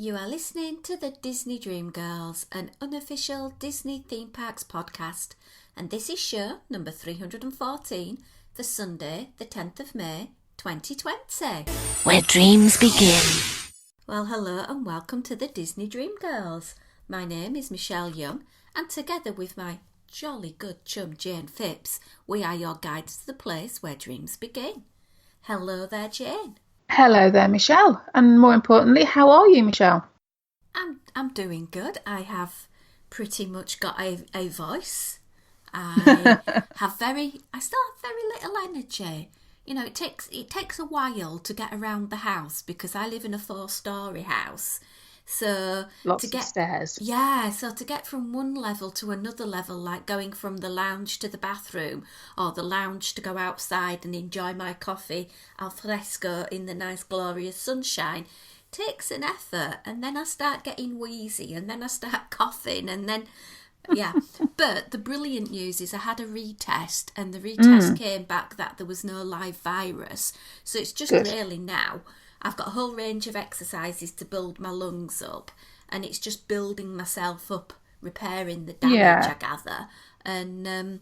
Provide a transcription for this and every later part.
You are listening to the Disney Dream Girls, an unofficial Disney theme parks podcast, and this is show number 314 for Sunday, the 10th of May, 2020. Where dreams begin. Well, hello and welcome to the Disney Dream Girls. My name is Michelle Young, and together with my jolly good chum Jane Phipps, we are your guides to the place where dreams begin. Hello there, Jane. Hello there, Michelle. And more importantly, how are you, Michelle? I'm doing good. I have pretty much got a voice. I still have very little energy. You know, it takes a while to get around the house because I live in a 4-storey house. So Lots of stairs. Yeah, so to get from one level to another level, like going from the lounge to the bathroom or the lounge to go outside and enjoy my coffee al fresco in the nice glorious sunshine, takes an effort. And then I start getting wheezy and then I start coughing and then, yeah. But the brilliant news is I had a retest and the retest came back that there was no live virus. So it's just Good. really now I've got a whole range of exercises to build my lungs up, and it's just building myself up, repairing the damage, I gather, and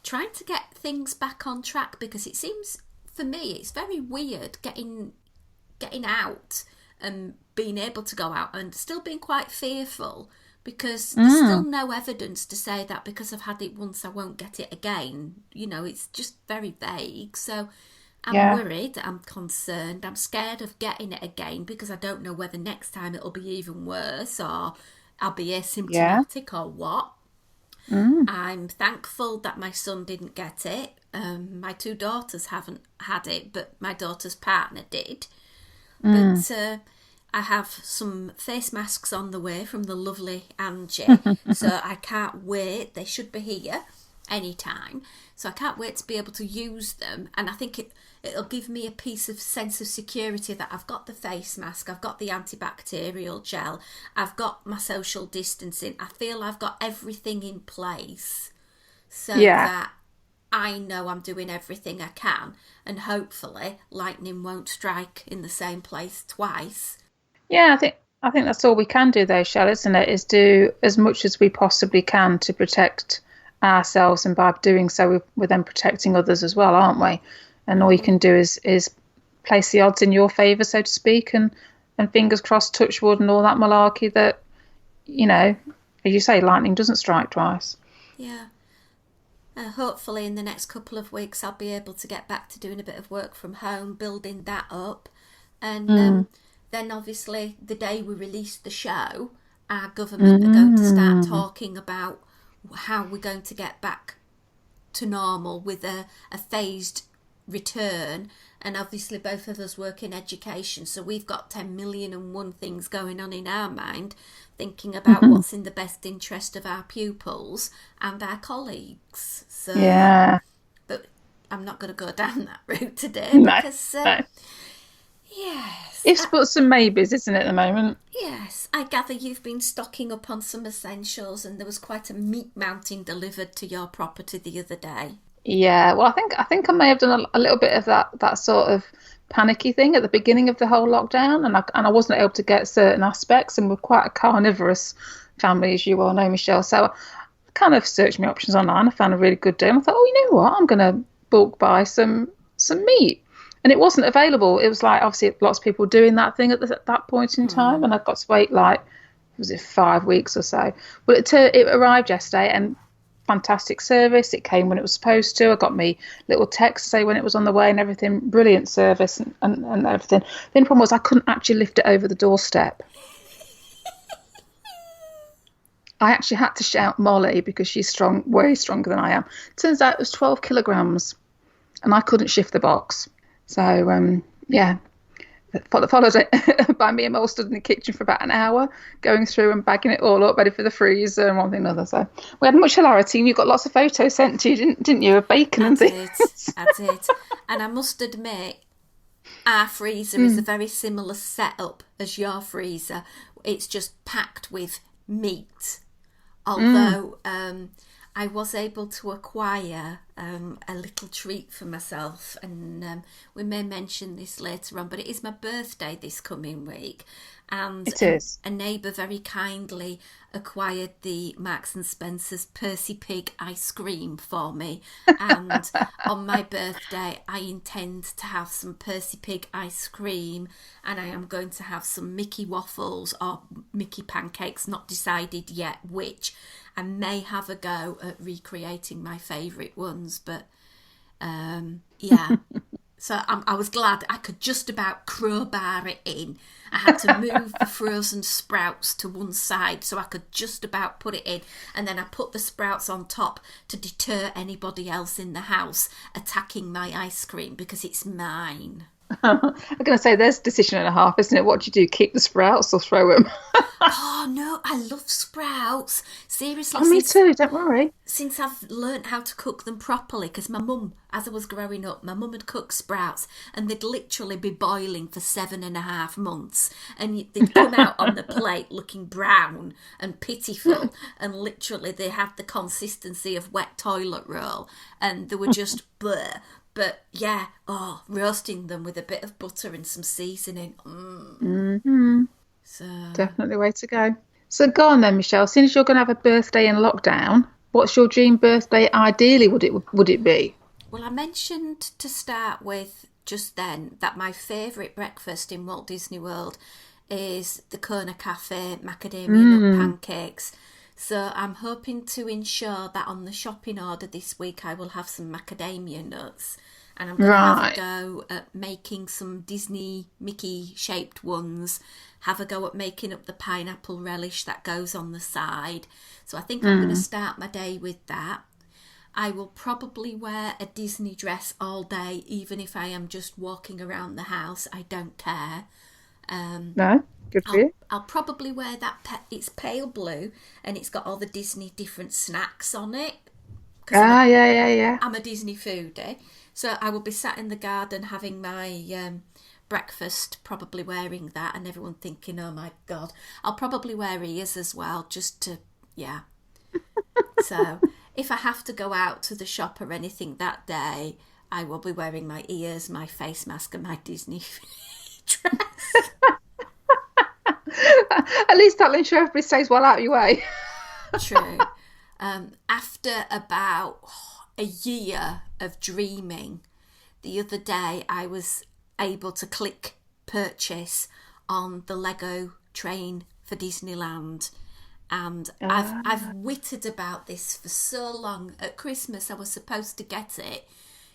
trying to get things back on track, because it seems, for me, it's very weird getting out and being able to go out and still being quite fearful, because there's still no evidence to say that because I've had it once I won't get it again. You know, it's just very vague, so I'm worried, I'm concerned, I'm scared of getting it again because I don't know whether next time it'll be even worse or I'll be asymptomatic or what. I'm thankful that my son didn't get it. My 2 daughters haven't had it, but my daughter's partner did. But I have some face masks on the way from the lovely Angie, so I can't wait. They should be here anytime, so I can't wait to be able to use them, and I think it'll give me a sense of security that I've got the face mask, I've got the antibacterial gel, I've got my social distancing. I feel I've got everything in place so that I know I'm doing everything I can, and hopefully lightning won't strike in the same place twice. Yeah, I think that's all we can do though, Shell, isn't it? Is do as much as we possibly can to protect ourselves, and by doing so we're then protecting others as well, aren't we? And all you can do is place the odds in your favour, so to speak, and fingers crossed, touch wood and all that malarkey, that, you know, as you say, lightning doesn't strike twice. Yeah. Hopefully in the next couple of weeks I'll be able to get back to doing a bit of work from home, building that up, and then obviously the day we release the show, our government are going to start talking about how we're going to get back to normal with a phased return. And obviously both of us work in education, so we've got 10,000,001 things going on in our mind, thinking about what's in the best interest of our pupils and our colleagues. So but I'm not going to go down that route today because yes, Ifs, buts and maybes, isn't it, at the moment? Yes, I gather you've been stocking up on some essentials, and there was quite a meat mountain delivered to your property the other day. Yeah, well, I think I may have done a little bit of that sort of panicky thing at the beginning of the whole lockdown, and I wasn't able to get certain aspects, and we're quite a carnivorous family, as you well know, Michelle. So I kind of searched my options online. I found a really good deal. I thought, oh, you know what, I'm going to bulk buy some meat. And it wasn't available. It was like, obviously, lots of people doing that thing at that point in time, and I got to wait like, was it 5 weeks or so? But it arrived yesterday, and fantastic service. It came when it was supposed to. I got me little text to say when it was on the way and everything. Brilliant service and everything. The only problem was I couldn't actually lift it over the doorstep. I actually had to shout Molly because she's strong, way stronger than I am. Turns out it was 12 kilograms, and I couldn't shift the box. So, followed it by me and Mel stood in the kitchen for about an hour, going through and bagging it all up, ready for the freezer and one thing and another. So we had much hilarity, and you got lots of photos sent to you, didn't you, of bacon and things? I did. And I must admit, our freezer is a very similar setup as your freezer. It's just packed with meat. Although I was able to acquire a little treat for myself, and we may mention this later on, but it is my birthday this coming week, and It is. a neighbour very kindly acquired the Marks and Spencer's Percy Pig ice cream for me, and on my birthday I intend to have some Percy Pig ice cream, and I am going to have some Mickey waffles or Mickey pancakes, not decided yet which. I may have a go at recreating my favourite ones, but yeah. So I was glad I could just about crowbar it in. I had to move the frozen sprouts to one side so I could just about put it in. And then I put the sprouts on top to deter anybody else in the house attacking my ice cream because it's mine. I'm going to say there's a decision and a half, isn't it? What do you do? Keep the sprouts or throw them? Oh no, I love sprouts. Seriously. Oh, me too, don't worry. Since I've learnt how to cook them properly, because my mum, as I was growing up, my mum had cooked sprouts and they'd literally be boiling for 7.5 months, and they'd come out on the plate looking brown and pitiful, and literally they had the consistency of wet toilet roll, and they were just bleh. But yeah, roasting them with a bit of butter and some seasoning. Mm-hmm. So Definitely the way to go. So go on then, Michelle. Seeing as you're going to have a birthday in lockdown, what's your dream birthday ideally would it be? well, I mentioned to start with just then that my favourite breakfast in Walt Disney World is the Kona Cafe macadamia nut pancakes. So I'm hoping to ensure that on the shopping order this week I will have some macadamia nuts, and I'm going to have a go at making some Disney Mickey shaped ones, have a go at making up the pineapple relish that goes on the side. So I think I'm going to start my day with that. I will probably wear a Disney dress all day, even if I am just walking around the house. I don't care. No? Good for you. I'll probably wear that. It's pale blue and it's got all the Disney different snacks on it. Yeah. I'm a Disney foodie. So I will be sat in the garden having my breakfast, probably wearing that, and everyone thinking, oh my God. I'll probably wear ears as well, just to, yeah. So if I have to go out to the shop or anything that day, I will be wearing my ears, my face mask, and my Disney dress. At least that'll ensure everybody stays well out of your way. True. After about a year of dreaming, the other day I was able to click purchase on the Lego train for Disneyland, and I've wittered about this for so long. At Christmas I was supposed to get it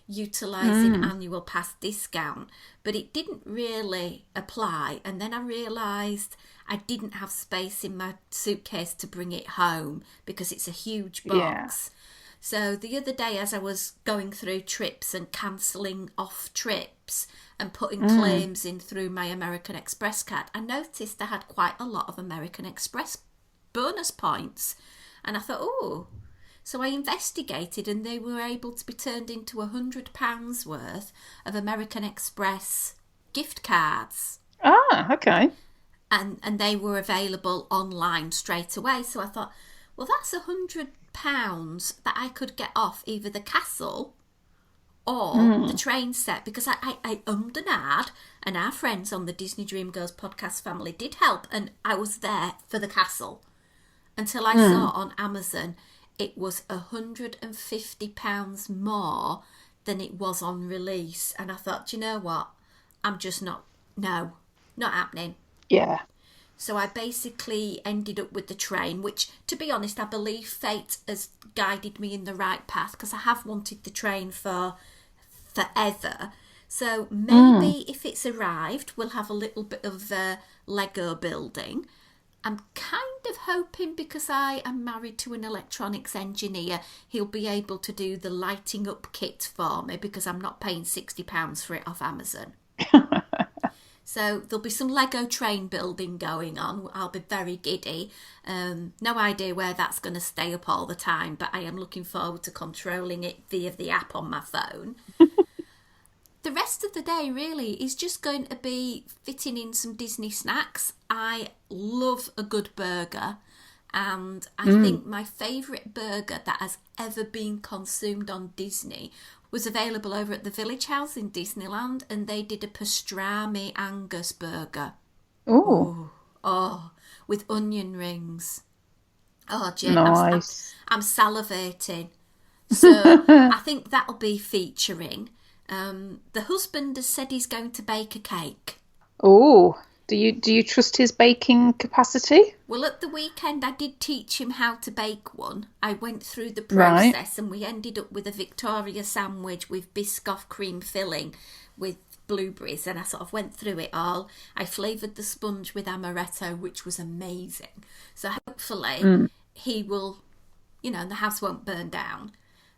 utilising annual pass discount, but it didn't really apply, and then I realised I didn't have space in my suitcase to bring it home because it's a huge box. So the other day, as I was going through trips and cancelling off trips and putting claims in through my American Express card, I noticed I had quite a lot of American Express bonus points, and I thought, oh. So I investigated, and they were able to be turned into £100 worth of American Express gift cards. Ah, okay. And they were available online straight away. So I thought, well, that's £100 that I could get off either the castle or the train set, because I ummed and ahed, and our friends on the Disney Dream Girls podcast family did help, and I was there for the castle until I saw on Amazon it was £150 more than it was on release. And I thought, do you know what? I'm just not happening. Yeah. So I basically ended up with the train, which, to be honest, I believe fate has guided me in the right path, because I have wanted the train for forever. So maybe if it's arrived, we'll have a little bit of Lego building. I'm kind of hoping, because I am married to an electronics engineer, he'll be able to do the lighting up kit for me, because I'm not paying £60 for it off Amazon. So there'll be some Lego train building going on. I'll be very giddy. No idea where that's going to stay up all the time, but I am looking forward to controlling it via the app on my phone. The rest of the day really is just going to be fitting in some Disney snacks. I love a good burger, And I think my favourite burger that has ever been consumed on Disney was available over at the Village House in Disneyland, and they did a pastrami Angus burger. Ooh. Oh, with onion rings. Oh, Jane, nice. I'm salivating. So I think that'll be featuring. The husband has said he's going to bake a cake. Oh, do you trust his baking capacity? Well, at the weekend I did teach him how to bake one. I went through the process, and we ended up with a Victoria sandwich with Biscoff cream filling with blueberries, and I sort of went through it all. I flavoured the sponge with amaretto, which was amazing. So hopefully he will, and the house won't burn down.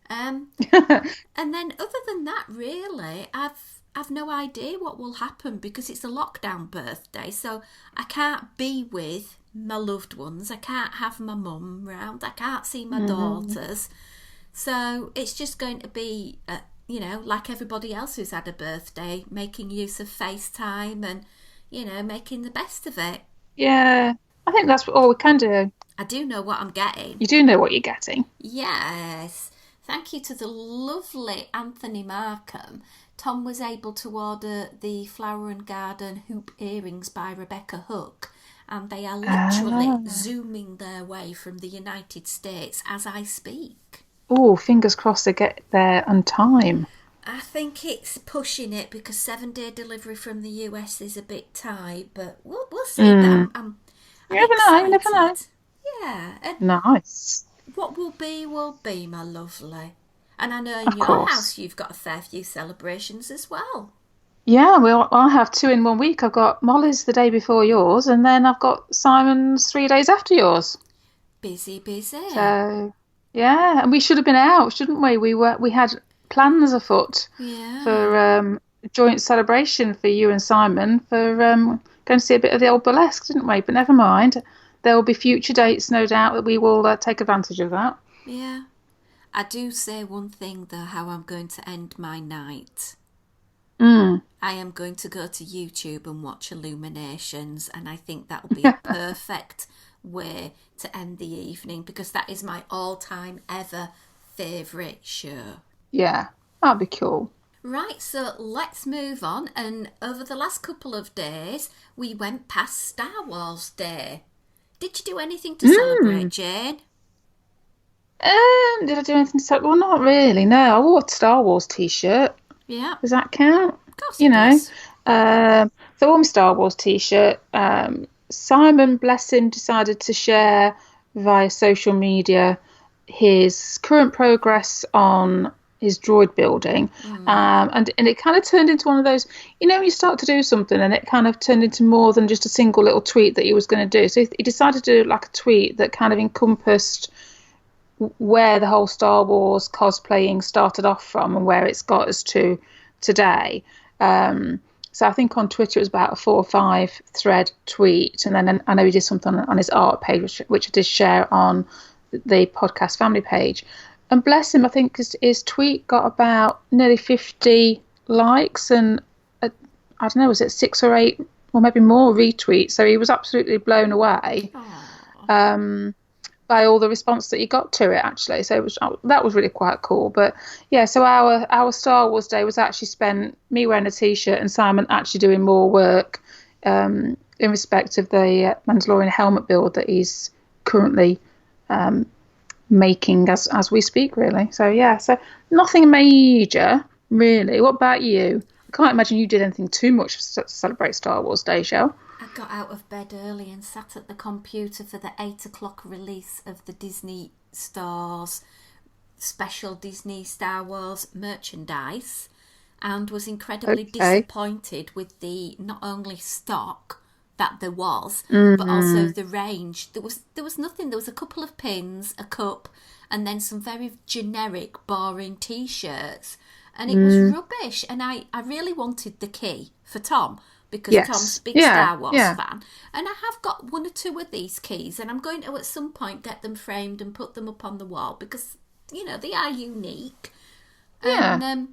And then other than that, really, I've no idea what will happen because it's a lockdown birthday, so I can't be with my loved ones. I can't have my mum round. I can't see my daughters. So it's just going to be, like everybody else who's had a birthday, making use of FaceTime and, making the best of it. Yeah, I think that's all we can do. I do know what I'm getting. You do know what you're getting. Yes. Thank you to the lovely Anthony Markham. Tom was able to order the Flower and Garden hoop earrings by Rebecca Hook, and they are literally zooming their way from the United States as I speak. Oh, fingers crossed they get there on time. I think it's pushing it because 7-day delivery from the US is a bit tight, but we'll see. I'm You never know. Yeah. And nice. What will be, my lovely. And I know in your house you've got a fair few celebrations as well. Yeah, I'll have 2 in 1 week. I've got Molly's the day before yours, and then I've got Simon's 3 days after yours. Busy. So, yeah, and we should have been out, shouldn't we? We had plans afoot for a joint celebration for you and Simon for going to see a bit of the old burlesque, didn't we? But never mind. There will be future dates, no doubt, that we will take advantage of that. Yeah. I do say one thing, though, how I'm going to end my night. I am going to go to YouTube and watch Illuminations, and I think that will be a perfect way to end the evening because that is my all-time ever favourite show. Yeah, that'd be cool. Right, so let's move on. And over the last couple of days, we went past Star Wars Day. Did you do anything to celebrate, Jane? Did I do anything to celebrate? Well, not really, no. I wore a Star Wars t-shirt. Yeah. Does that count? Of course it does. So I wore my Star Wars t-shirt. Simon, bless him, decided to share via social media his current progress on his droid building. And it kind of turned into one of those, when you start to do something and it kind of turned into more than just a single little tweet that he was going to do. So he decided to do like a tweet that kind of encompassed where the whole Star Wars cosplaying started off from and where it's got us to today. So I think on Twitter it was about a 4 or 5 thread tweet, and then I know he did something on his art page, which I did share on the podcast family page. And bless him, I think his tweet got about nearly 50 likes and I don't know, was it 6 or 8 or maybe more retweets? So he was absolutely blown away by all the response that he got to it, actually. So that was really quite cool. But yeah, so our Star Wars Day was actually spent me wearing a t-shirt and Simon actually doing more work in respect of the Mandalorian helmet build that he's currently making as we speak, really. So yeah, so nothing major, really. What about you? I can't imagine you did anything too much to celebrate Star Wars Day, Shell. I got out of bed early and sat at the computer for the 8 o'clock release of the Disney Stores special Disney Star Wars merchandise and was incredibly disappointed with the not only stock that there was, but also the range. There was nothing. There was a couple of pins, a cup, and then some very generic, boring T-shirts. And it was rubbish. And I really wanted the key for Tom, because Tom's a big Star Wars fan. And I have got 1 or 2 of these keys, and I'm going to at some point get them framed and put them up on the wall because, they are unique. Yeah. And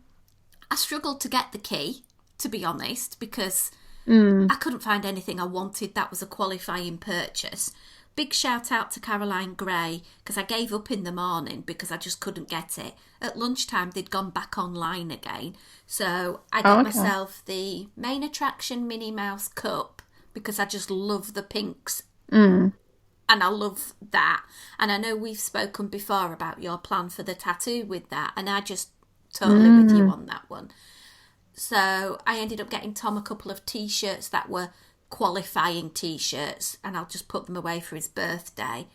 I struggled to get the key, to be honest, because I couldn't find anything I wanted that was a qualifying purchase. big shout out to Caroline Gray, because I gave up in the morning because I just couldn't get it. At lunchtime, they'd gone back online again. So I got myself the main attraction Minnie Mouse cup because I just love the pinks. And I love that. And I know we've spoken before about your plan for the tattoo with that. And I just totally with you on that one. So I ended up getting Tom a couple of T-shirts that were qualifying T-shirts, and I'll just put them away for his birthday.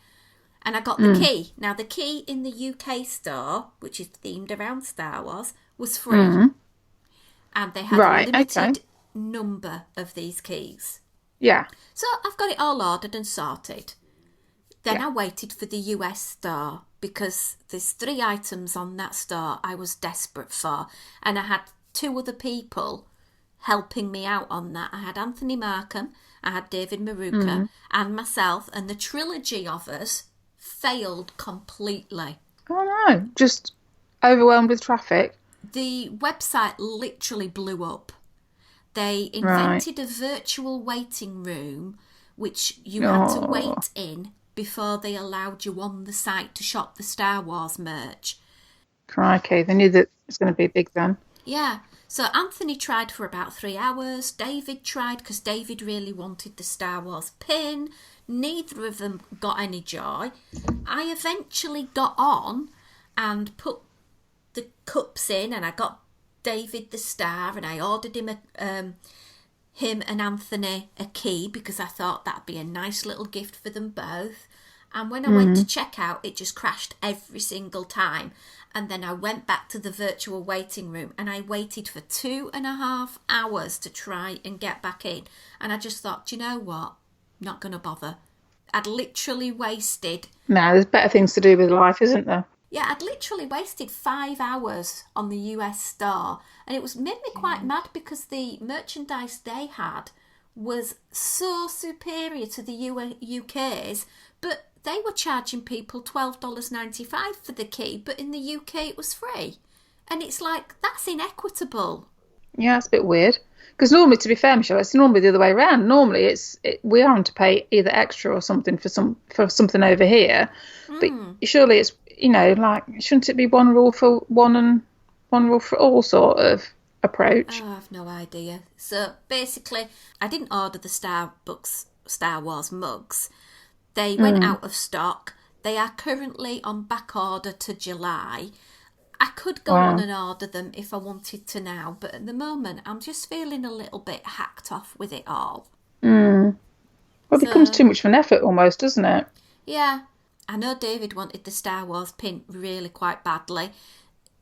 And I got the key. Now, the key in the UK store, which is themed around Star Wars, was free. And they had a limited number of these keys. Yeah. So I've got it all ordered and sorted. Then I waited for the US store because there's 3 items on that store I was desperate for. And I had 2 other people helping me out on that. I had Anthony Markham, I had David Maruka, and myself, and the trilogy of us failed completely. Oh no, just overwhelmed with traffic. The website literally blew up. They invented a virtual waiting room which you had to wait in before they allowed you on the site to shop the Star Wars merch. Crikey, they knew that it's going to be big then. Yeah. So Anthony tried for about 3 hours. David tried because David really wanted the Star Wars pin. Neither of them got any joy. I eventually got on and put the cups in, and I got David the star, and I ordered him him and Anthony a key because I thought that'd be a nice little gift for them both. And when I went to check out, it just crashed every single time. And then I went back to the virtual waiting room and I waited for 2.5 hours to try and get back in. And I just thought, do you know what? Not going to bother. I'd literally wasted... No, there's better things to do with life, isn't there? Yeah, I'd literally wasted 5 hours on the US store. And it made me quite mad because the merchandise they had was so superior to the UK's, but they were charging people $12.95 for the key, but in the UK it was free. And it's like, that's inequitable. Yeah, it's a bit weird. Because normally, to be fair, Michelle, it's normally the other way around. Normally, we are having to pay either extra or something for something over here. But surely it's, like, shouldn't it be one rule for one and one rule for all sort of approach? Oh, I've no idea. So basically, I didn't order the Star Wars mugs. They went out of stock. They are currently on back order to July. I could go on and order them if I wanted to now, but at the moment I'm just feeling a little bit hacked off with it all. Well, it becomes too much of an effort almost, doesn't it? Yeah. I know David wanted the Star Wars pin really quite badly.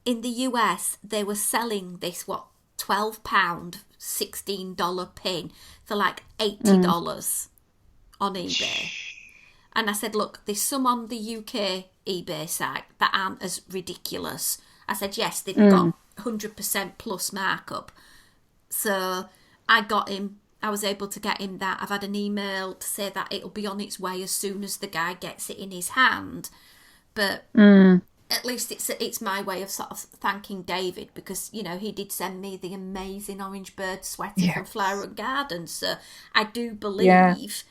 In the US, they were selling this, £12, $16 pin for like $80 on eBay. And I said, look, there's some on the UK eBay site that aren't as ridiculous. I said, yes, they've got 100% plus markup. So I was able to get him that. I've had an email to say that it'll be on its way as soon as the guy gets it in his hand. But at least it's my way of sort of thanking David because, he did send me the amazing orange bird sweater from Flower and Garden. So I do believe...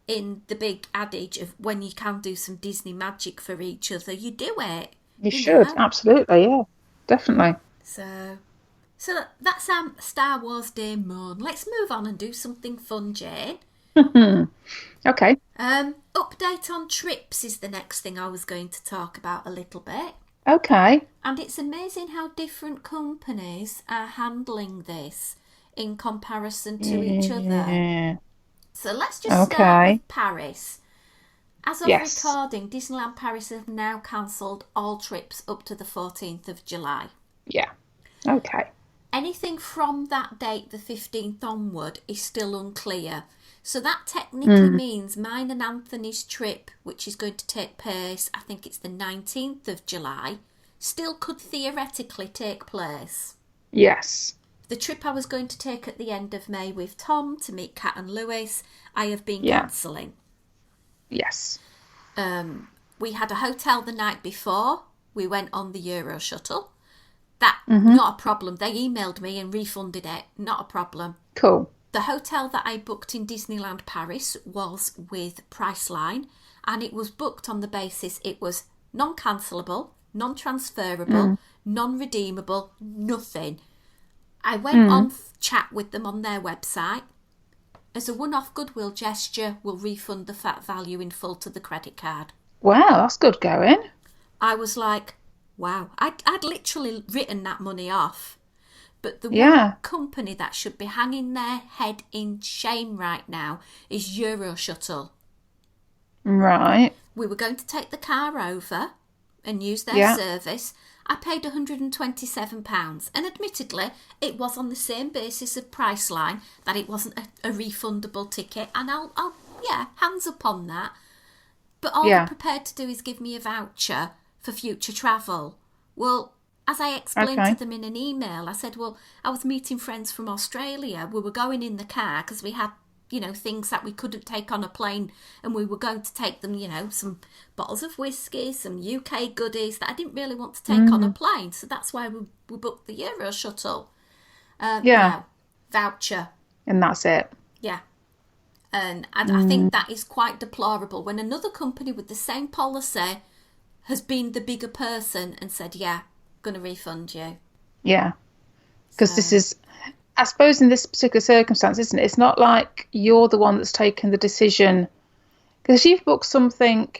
in the big adage of when you can do some Disney magic for each other, you do it. You should, absolutely, yeah, definitely. So that's our Star Wars Day moan. Let's move on and do something fun, Jane. Okay. Update on trips is the next thing I was going to talk about a little bit. Okay. And it's amazing how different companies are handling this in comparison to each other. So let's just start with Paris. As of recording, Disneyland Paris have now cancelled all trips up to the 14th of July. Yeah. Okay. Anything from that date, the 15th onward, is still unclear. So that technically means mine and Anthony's trip, which is going to take place, I think it's the 19th of July, still could theoretically take place. Yes. The trip I was going to take at the end of May with Tom to meet Kat and Lewis, I have been cancelling. Yes. We had a hotel the night before. We went on the Euro shuttle. That, not a problem. They emailed me and refunded it. Not a problem. Cool. The hotel that I booked in Disneyland Paris was with Priceline, and it was booked on the basis it was non-cancelable, non-transferable, non-redeemable, nothing. I went on chat with them on their website. As a one-off goodwill gesture, we'll refund the value in full to the credit card. Wow, that's good going. I was like, wow. I'd literally written that money off. But the one company that should be hanging their head in shame right now is Euroshuttle. Right. We were going to take the car over and use their service. I paid £127, and admittedly, it was on the same basis of Priceline that it wasn't a refundable ticket, and I'll hands up on that. But all they're prepared to do is give me a voucher for future travel. Well, as I explained to them in an email, I said, well, I was meeting friends from Australia. We were going in the car because we had, things that we couldn't take on a plane, and we were going to take them, some bottles of whiskey, some UK goodies that I didn't really want to take on a plane. So that's why we booked the Euroshuttle. Voucher. And that's it. Yeah. And I think that is quite deplorable when another company with the same policy has been the bigger person and said, yeah, going to refund you. Yeah. Because this is, I suppose in this particular circumstance, isn't it? It's not like you're the one that's taken the decision. Because you've booked something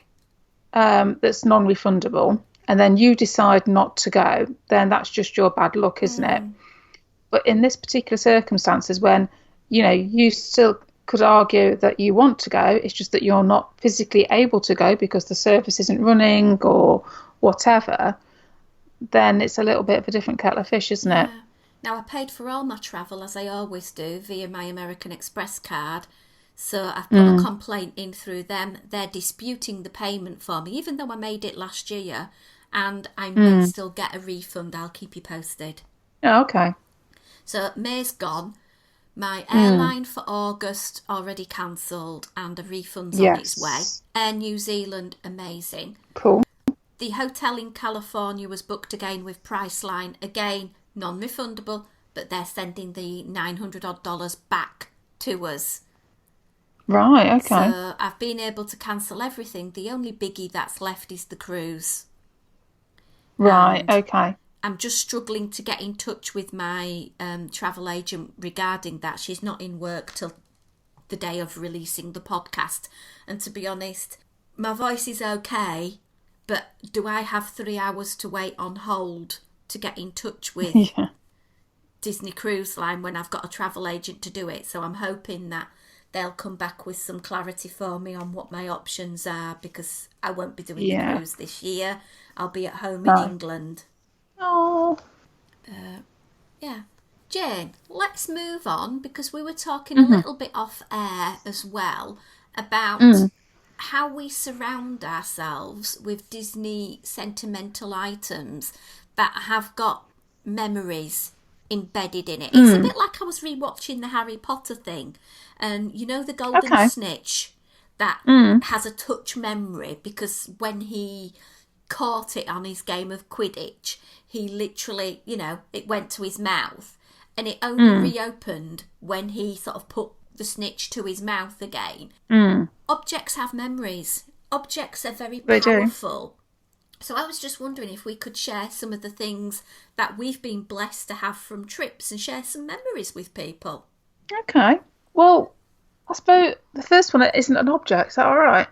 that's non-refundable and then you decide not to go, then that's just your bad luck, isn't it? But in this particular circumstances, when, you still could argue that you want to go, it's just that you're not physically able to go because the service isn't running or whatever, then it's a little bit of a different kettle of fish, isn't it? Now, I paid for all my travel, as I always do, via my American Express card. So I've put a complaint in through them. They're disputing the payment for me, even though I made it last year. And I may still get a refund. I'll keep you posted. Oh, okay. So May's gone. My airline for August already cancelled, and a refund's on its way. Air New Zealand, amazing. Cool. The hotel in California was booked again with Priceline. Again, non-refundable, but they're sending the $900 back to us. Right, okay. So I've been able to cancel everything. The only biggie that's left is the cruise. Right, okay. I'm just struggling to get in touch with my travel agent regarding that. She's not in work till the day of releasing the podcast. And to be honest, my voice is okay, but do I have 3 hours to wait on hold to get in touch with Disney Cruise Line when I've got a travel agent to do it? So I'm hoping that they'll come back with some clarity for me on what my options are, because I won't be doing the cruise this year. I'll be at home in England. Oh. Jane, let's move on, because we were talking a little bit off air as well about how we surround ourselves with Disney sentimental items that have got memories embedded in it. It's a bit like I was rewatching the Harry Potter thing, and the golden snitch that has a touch memory, because when he caught it on his game of Quidditch, he literally, it went to his mouth, and it only reopened when he sort of put the snitch to his mouth again. Objects have memories. Objects are very powerful. So I was just wondering if we could share some of the things that we've been blessed to have from trips and share some memories with people. Okay. Well, I suppose the first one isn't an object. Is that all right?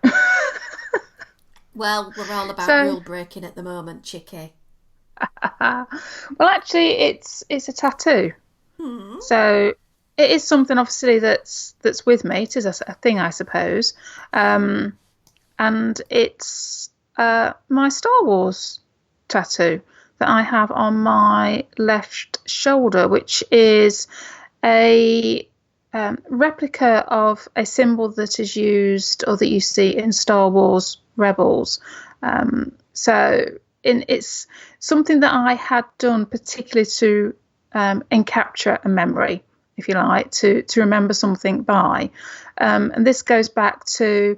Well, we're all about rule breaking at the moment, Chicky. Well, actually, it's a tattoo. So it is something, obviously, that's with me. It is a thing, I suppose. And it's my Star Wars tattoo that I have on my left shoulder, which is a replica of a symbol that is used, or that you see in Star Wars Rebels. It's something that I had done particularly to encapture a memory, if you like, to remember something by. And this goes back to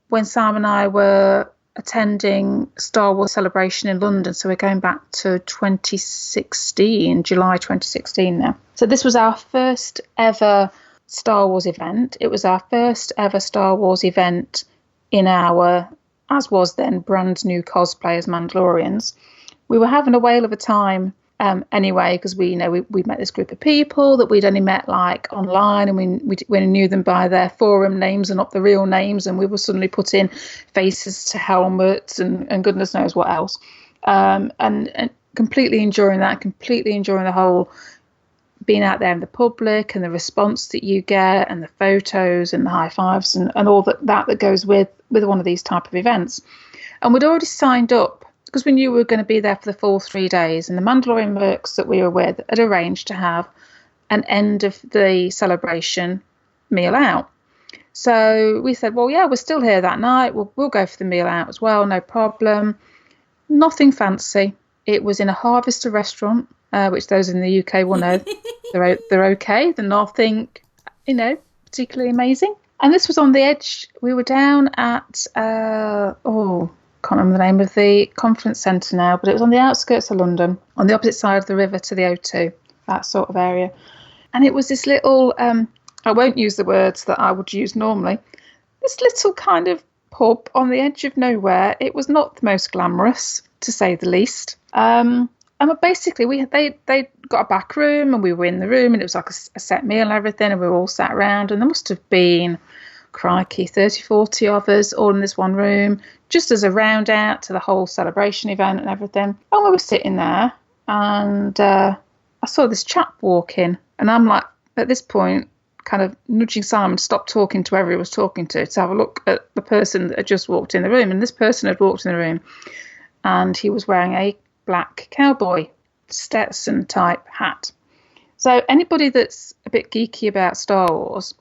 when Sam and I were attending Star Wars Celebration in London. So we're going back to 2016, July 2016 now. So this was our first ever Star Wars event. It was our first ever Star Wars event in our, as was then, brand new cosplay as Mandalorians. We were having a whale of a time anyway, because we met this group of people that we'd only met like online, and we knew them by their forum names and not the real names, and we were suddenly putting faces to helmets and goodness knows what else, and completely enjoying that, completely enjoying the whole being out there in the public and the response that you get and the photos and the high fives and all that goes with one of these type of events. And we'd already signed up because we knew we were going to be there for the full 3 days, and the Mandalorian Mercs that we were with had arranged to have an end of the celebration meal out. So we said, well, yeah, we're still here that night. We'll go for the meal out as well, no problem. Nothing fancy. It was in a Harvester restaurant, which those in the UK will know. They're okay. They're nothing, particularly amazing. And this was on the edge. We were down at, can't remember the name of the conference centre now, but it was on the outskirts of London, on the opposite side of the river to the O2, that sort of area. And it was this little, I won't use the words that I would use normally, this little kind of pub on the edge of nowhere. It was not the most glamorous, to say the least. And basically, they got a back room, and we were in the room, and it was like a set meal and everything, and we were all sat around, and there must have been, crikey, 30, 40 of us all in this one room, just as a round out to the whole celebration event and everything. And we were sitting there, and I saw this chap walk in, and I'm like, at this point, kind of nudging Simon to stop talking to whoever he was talking to have a look at the person that had just walked in the room. And this person had walked in the room, and he was wearing a black cowboy Stetson type hat. So anybody that's a bit geeky about Star Wars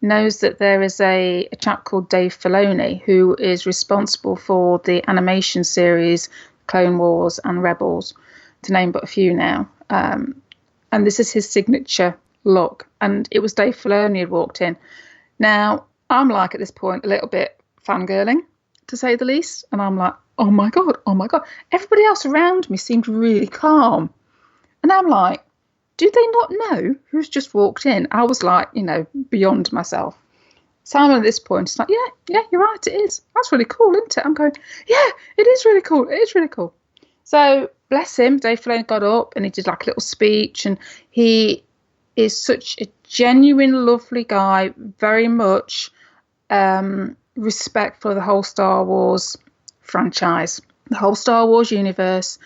knows that there is a chap called Dave Filoni who is responsible for the animation series Clone Wars and Rebels, to name but a few now. And this is his signature look. And it was Dave Filoni who had walked in. Now, I'm like at this point a little bit fangirling, to say the least. And I'm like, oh my God. Everybody else around me seemed really calm. And I'm like, do they not know who's just walked in? I was like, beyond myself. Simon at this point is like, yeah, you're right, it is. That's really cool, isn't it? I'm going, yeah, it is really cool. It is really cool. So bless him, Dave Filoni got up and he did like a little speech, and he is such a genuine, lovely guy, very much respectful of the whole Star Wars franchise, the whole Star Wars universe,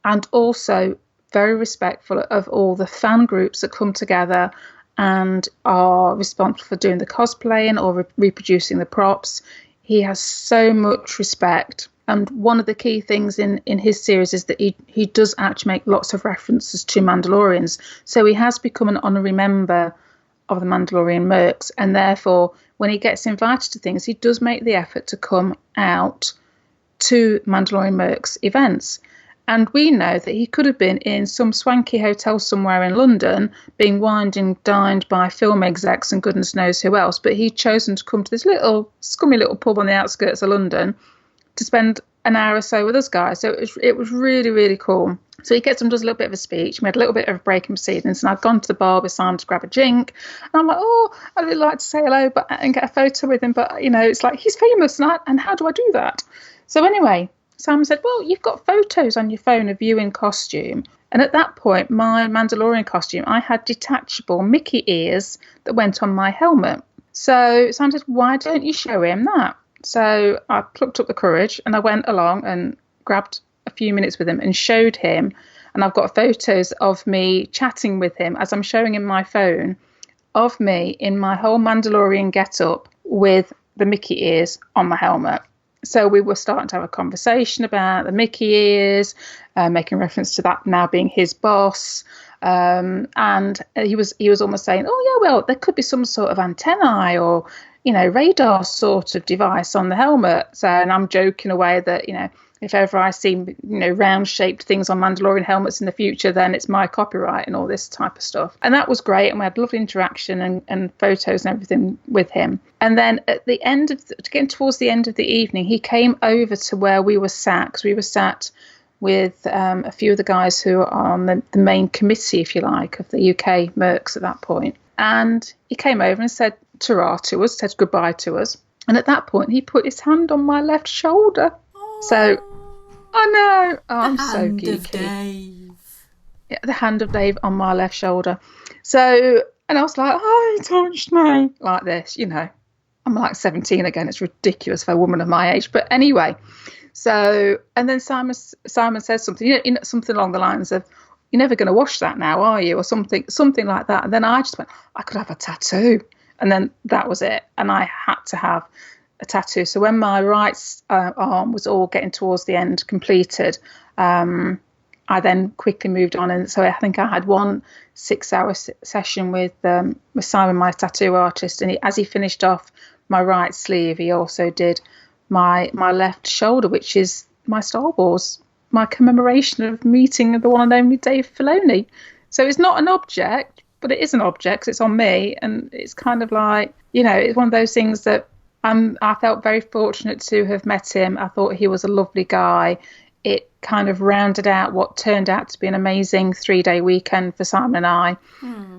and also very respectful of all the fan groups that come together and are responsible for doing the cosplaying or reproducing the props. He has so much respect. And one of the key things in his series is that he does actually make lots of references to Mandalorians. So he has become an honorary member of the Mandalorian Mercs. And therefore, when he gets invited to things, he does make the effort to come out to Mandalorian Mercs events. And we know that he could have been in some swanky hotel somewhere in London being wined and dined by film execs and goodness knows who else. But he'd chosen to come to this little scummy little pub on the outskirts of London to spend an hour or so with us guys. So it was really, really cool. So he gets and does a little bit of a speech. We had a little bit of a break in proceedings, and I'd gone to the bar with Simon to grab a drink. And I'm like, I'd really like to say hello and get a photo with him. But, it's like, he's famous, and how do I do that? So anyway, Simon said, well, you've got photos on your phone of you in costume. And at that point, my Mandalorian costume, I had detachable Mickey ears that went on my helmet. So Simon said, why don't you show him that? So I plucked up the courage and I went along and grabbed a few minutes with him and showed him. And I've got photos of me chatting with him as I'm showing him my phone of me in my whole Mandalorian get-up with the Mickey ears on my helmet. So we were starting to have a conversation about the Mickey ears, making reference to that now being his boss. And he was almost saying, oh, yeah, well, there could be some sort of antennae or, radar sort of device on the helmet. So, and I'm joking away that, if ever I see, round-shaped things on Mandalorian helmets in the future, then it's my copyright and all this type of stuff. And that was great. And we had lovely interaction and photos and everything with him. And then at the end of, getting towards the end of the evening, he came over to where we were sat, because we were sat with a few of the guys who are on the main committee, if you like, of the UK Mercs at that point. And he came over and said ta-ra to us, said goodbye to us. And at that point, he put his hand on my left shoulder. So, I know, I'm so geeky. Yeah, the hand of Dave on my left shoulder. So, and I was like, oh, he touched me. Like this, you know. I'm like 17 again. It's ridiculous for a woman of my age. But anyway, so, and then Simon says something, you know, something along the lines of, you're never going to wash that now, are you? Or something like that. And then I just went, I could have a tattoo. And then that was it. And I had to have a tattoo. So when my right arm was all getting towards the end completed, I then quickly moved on. And so I think I had 1 6-hour session with Simon, my tattoo artist. And as he finished off my right sleeve, he also did my left shoulder, which is my Star Wars, my commemoration of meeting the one and only Dave Filoni. So it's not an object, but it is an object 'cause it's on me. And it's kind of like, you know, it's one of those things that I felt very fortunate to have met him. I thought he was a lovely guy. It kind of rounded out what turned out to be an amazing 3-day weekend for Simon and I.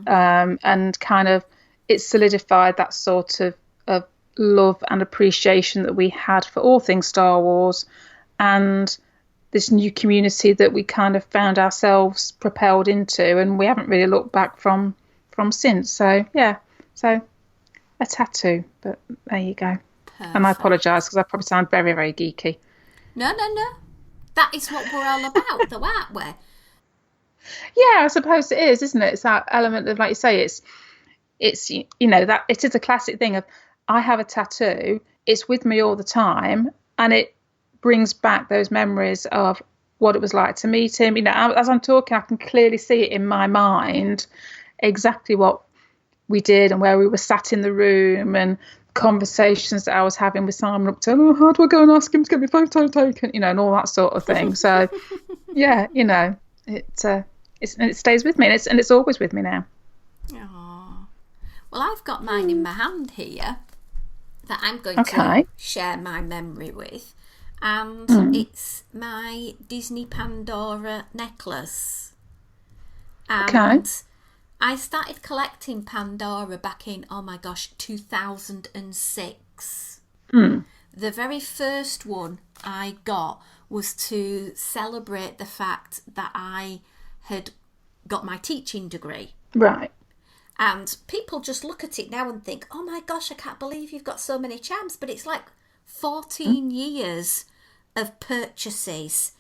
And kind of it solidified that sort of love and appreciation that we had for all things Star Wars, and this new community that we kind of found ourselves propelled into, and we haven't really looked back from since. So yeah, so a tattoo, but there you go. Perfect. And I apologise because I probably sound very, very geeky. No. That is what we're all about, though, aren't we? Yeah, I suppose it is, isn't it? It's that element of, like you say, it's you know, that it is a classic thing of, I have a tattoo, it's with me all the time, and it brings back those memories of what it was like to meet him. You know, as I'm talking, I can clearly see it in my mind, exactly what we did and where we were sat in the room and conversations that I was having with Simon up to, oh, how do I go and ask him to get me photo taken, you know, and all that sort of thing. So yeah, you know, it stays with me, and it's always with me now. Aww. Well, I've got mine in my hand here that I'm going to share my memory with, and it's my Disney Pandora necklace. And I started collecting Pandora back in, 2006. The very first one I got was to celebrate the fact that I had got my teaching degree. Right. And people just look at it now and think, oh my gosh, I can't believe you've got so many charms. But it's like 14 years of purchases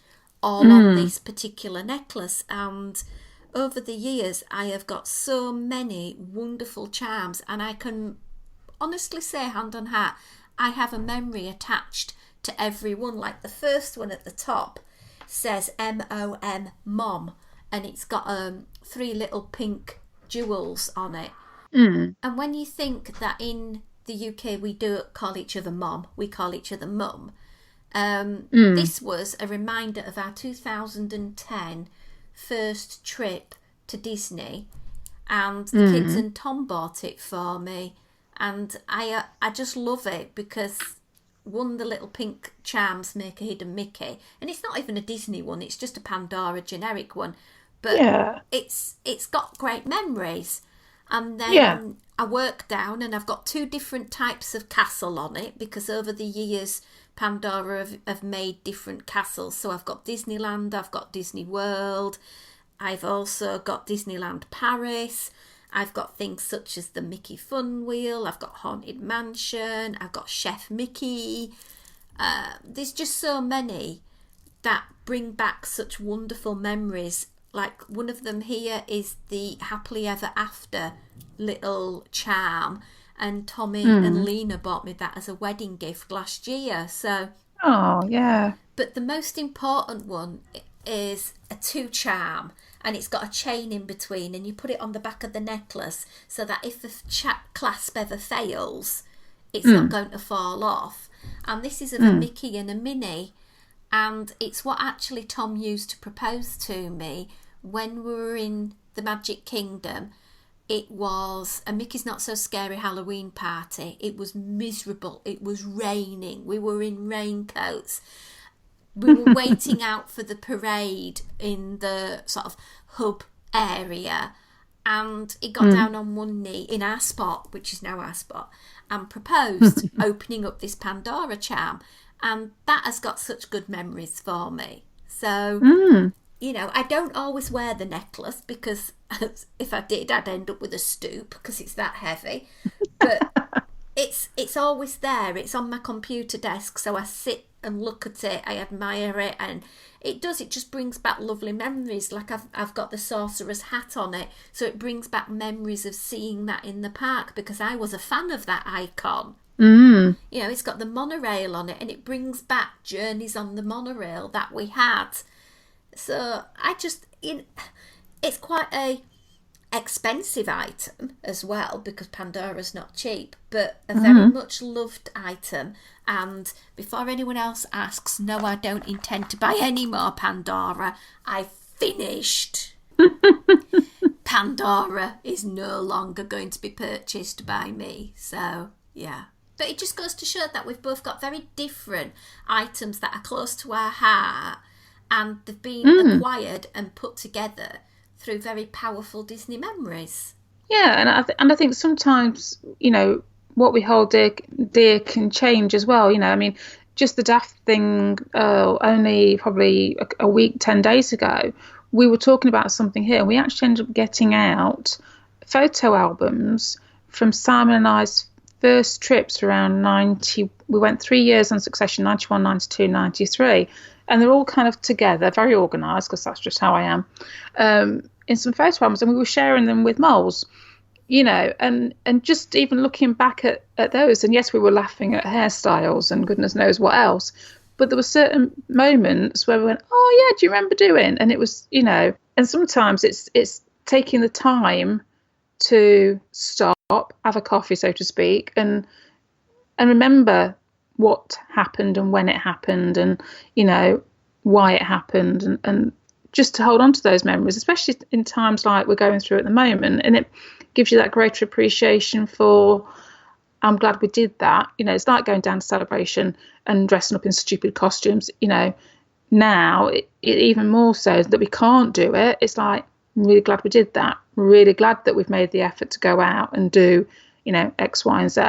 all on this particular necklace. And over the years, I have got so many wonderful charms, and I can honestly say, hand on heart, I have a memory attached to every one. Like the first one at the top says MOM, Mom, and it's got 3 little pink jewels on it. And when you think that in the UK we do call each other Mom, we call each other Mum, this was a reminder of our 2010 first trip to Disney, and the kids and Tom bought it for me, and I just love it because one, the little pink charms make a hidden Mickey, and it's not even a Disney one, it's just a Pandora generic one, but it's got great memories. And then I work down and I've got 2 different types of castle on it, because over the years Pandora have made different castles. So I've got Disneyland, I've got Disney World, I've also got Disneyland Paris, I've got things such as the Mickey Fun Wheel, I've got Haunted Mansion, I've got Chef Mickey. There's just so many that bring back such wonderful memories. Like one of them here is the Happily Ever After little charm, and Tommy and Lena bought me that as a wedding gift last year. So, but the most important one is a 2 charm, and it's got a chain in between, and you put it on the back of the necklace so that if the clasp ever fails, it's not going to fall off. And this is of a Mickey and a Minnie, and it's what actually Tom used to propose to me when we were in the Magic Kingdom. It was a Mickey's Not So Scary Halloween party. It was miserable. It was raining. We were in raincoats. We were waiting out for the parade in the sort of hub area, and he got down on one knee in our spot, which is now our spot, and proposed opening up this Pandora charm. And that has got such good memories for me. So, you know, I don't always wear the necklace because if I did, I'd end up with a stoop because it's that heavy. But it's always there. It's on my computer desk, so I sit and look at it. I admire it, and it just brings back lovely memories. Like I've got the sorcerer's hat on it, so it brings back memories of seeing that in the park because I was a fan of that icon. You know, it's got the monorail on it, and it brings back journeys on the monorail that we had. So it's quite a expensive item as well because Pandora's not cheap, but a very much loved item. And before anyone else asks, no, I don't intend to buy any more Pandora. I've finished. Pandora is no longer going to be purchased by me. So, yeah. But it just goes to show that we've both got very different items that are close to our heart, and they've been acquired and put together through very powerful Disney memories. Yeah, and I think sometimes, you know, what we hold dear can change as well. You know, I mean, just the daft thing, only probably a week, 10 days ago, we were talking about something here. We actually ended up getting out photo albums from Simon and I's first trips around 90. We went 3 years on succession, 91, 92, 93. And they're all kind of together, very organised, because that's just how I am, in some photo albums. And we were sharing them with Moles, you know, and just even looking back at those. And yes, we were laughing at hairstyles and goodness knows what else. But there were certain moments where we went, oh, yeah, do you remember doing? And it was, you know, and sometimes it's taking the time to stop, have a coffee, so to speak, and remember what happened and when it happened and, you know, why it happened, and just to hold on to those memories, especially in times like we're going through at the moment. And it gives you that greater appreciation for, I'm glad we did that. You know, it's like going down to Celebration and dressing up in stupid costumes. You know, now it even more so that we can't do it. It's like, I'm really glad we did that. Really glad that we've made the effort to go out and do, you know, X, Y, and Z,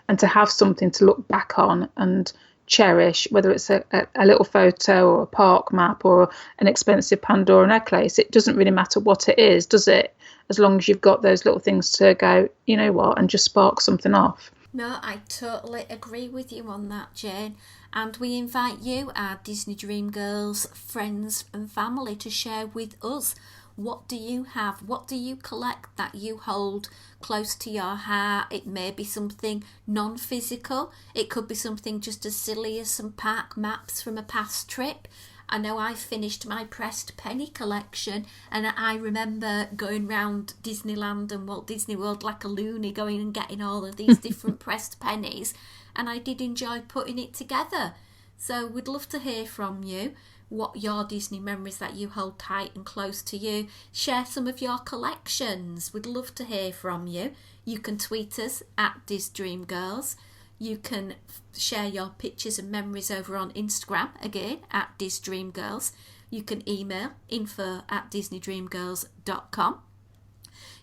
and to have something to look back on and cherish, whether it's a little photo or a park map or an expensive Pandora necklace. It doesn't really matter what it is, does it? As long as you've got those little things to go, you know what, and just spark something off. No, I totally agree with you on that, Jane. And we invite you, our Disney Dream Girls, friends and family, to share with us. What do you have? What do you collect that you hold close to your heart? It may be something non-physical. It could be something just as silly as some park maps from a past trip. I know I finished my pressed penny collection, and I remember going round Disneyland and Walt Disney World like a loony, going and getting all of these different pressed pennies, and I did enjoy putting it together. So we'd love to hear from you. What your Disney memories that you hold tight and close to you. Share some of your collections. We'd love to hear from you. You can tweet us at DisDreamGirls. You can share your pictures and memories over on Instagram, again, at DisDreamGirls. You can email info@DisneyDreamGirls.com.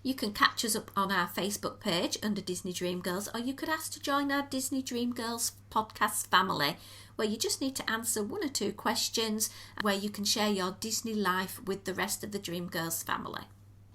You can catch us up on our Facebook page under Disney Dream Girls, or you could ask to join our Disney Dream Girls podcast family, where you just need to answer 1 or 2 questions, where you can share your Disney life with the rest of the Dream Girls family.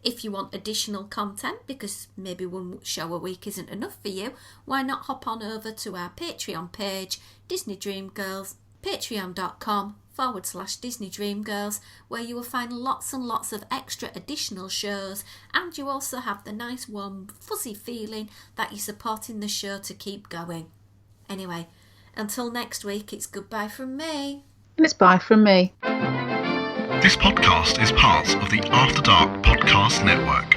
If you want additional content, because maybe 1 show a week isn't enough for you, why not hop on over to our Patreon page, Disney Dream Girls, patreon.com/Disney Dream Girls, where you will find lots and lots of extra additional shows, and you also have the nice warm fuzzy feeling that you're supporting the show to keep going. Anyway, until next week, it's goodbye from me. And it's bye from me. This podcast is part of the After Dark Podcast Network.